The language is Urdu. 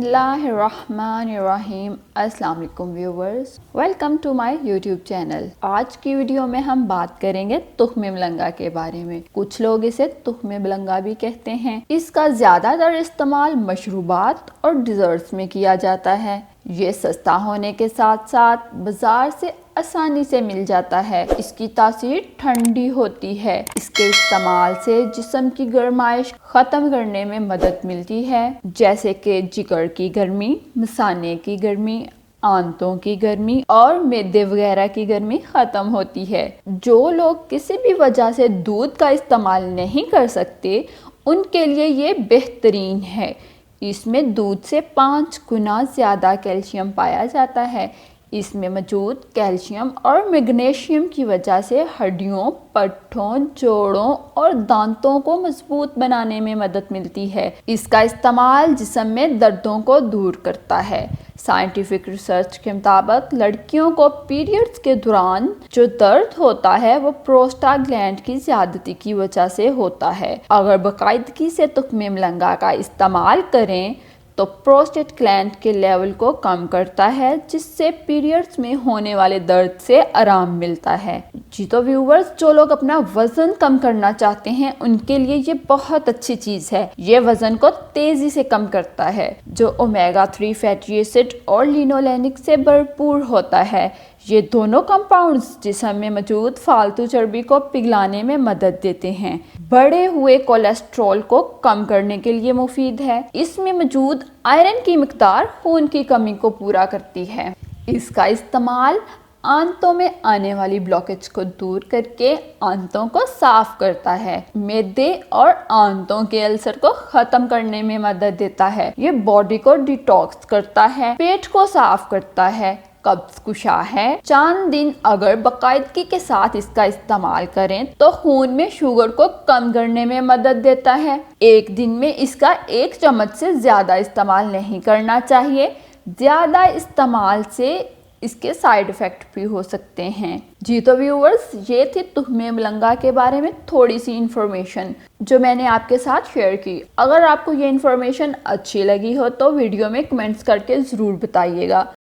اللہ الرحمن الرحیم۔ السلام علیکم viewers, welcome to my YouTube channel. آج کی ویڈیو میں ہم بات کریں گے تخم ملنگا کے بارے میں۔ کچھ لوگ اسے تخم ملنگا بھی کہتے ہیں۔ اس کا زیادہ تر استعمال مشروبات اور ڈیزرٹس میں کیا جاتا ہے۔ یہ سستا ہونے کے ساتھ ساتھ بازار سے آسانی سے مل جاتا ہے۔ اس کی تاثیر ٹھنڈی ہوتی ہے۔ اس کے استعمال سے جسم کی گرمائش ختم کرنے میں مدد ملتی ہے، جیسے کہ جگر کی گرمی، مثانے کی گرمی، آنتوں کی گرمی اور معدے وغیرہ کی گرمی ختم ہوتی ہے۔ جو لوگ کسی بھی وجہ سے دودھ کا استعمال نہیں کر سکتے، ان کے لیے یہ بہترین ہے۔ اس میں دودھ سے 5 گنا زیادہ کیلشیم پایا جاتا ہے۔ اس میں موجود کیلشیم اور میگنیشیم کی وجہ سے ہڈیوں، پٹھوں، جوڑوں اور دانتوں کو مضبوط بنانے میں مدد ملتی ہے۔ اس کا استعمال جسم میں دردوں کو دور کرتا ہے۔ سائنٹیفک ریسرچ کے مطابق لڑکیوں کو پیریڈز کے دوران جو درد ہوتا ہے وہ پروسٹاگلینڈ کی زیادتی کی وجہ سے ہوتا ہے۔ اگر باقاعدگی سے تخم ملنگا کا استعمال کریں تو پروسٹیٹ گلینڈ کے لیول کو کم کرتا ہے، جس سے پیریڈز میں ہونے والے درد سے آرام ملتا ہے۔ جی تو ویورز، جو لوگ اپنا وزن کم کرنا چاہتے ہیں ان کے لیے یہ بہت اچھی چیز ہے۔ یہ وزن کو تیزی سے کم کرتا ہے، جو اومیگا 3 فیٹی ایسڈ اور لینولینک سے بھرپور ہوتا ہے۔ یہ دونوں کمپاؤنڈز جسم میں موجود فالتو چربی کو پگھلانے میں مدد دیتے ہیں۔ بڑھے ہوئے کولیسٹرول کو کم کرنے کے لیے مفید ہے۔ اس میں موجود آئرن کی مقدار خون کی کمی کو پورا کرتی ہے۔ اس کا استعمال آنتوں میں آنے والی بلاکیج کو دور کر کے آنتوں کو صاف کرتا ہے۔ معدے اور آنتوں کے السر کو ختم کرنے میں مدد دیتا ہے۔ یہ باڈی کو ڈیٹاکس کرتا ہے، پیٹ کو صاف کرتا ہے، قبض کشا ہے۔ چند دن اگر باقاعدگی کے ساتھ اس کا استعمال کریں تو خون میں شوگر کو کم کرنے میں مدد دیتا ہے۔ ایک دن میں اس کا 1 چمچ سے زیادہ استعمال نہیں کرنا چاہیے۔ زیادہ استعمال سے اس کے سائیڈ ایفیکٹ بھی ہو سکتے ہیں۔ جی تو ویورز، یہ تھی تخم ملنگا کے بارے میں تھوڑی سی انفارمیشن جو میں نے آپ کے ساتھ شیئر کی۔ اگر آپ کو یہ انفارمیشن اچھی لگی ہو تو ویڈیو میں کمنٹس کر کے ضرور بتائیے گا۔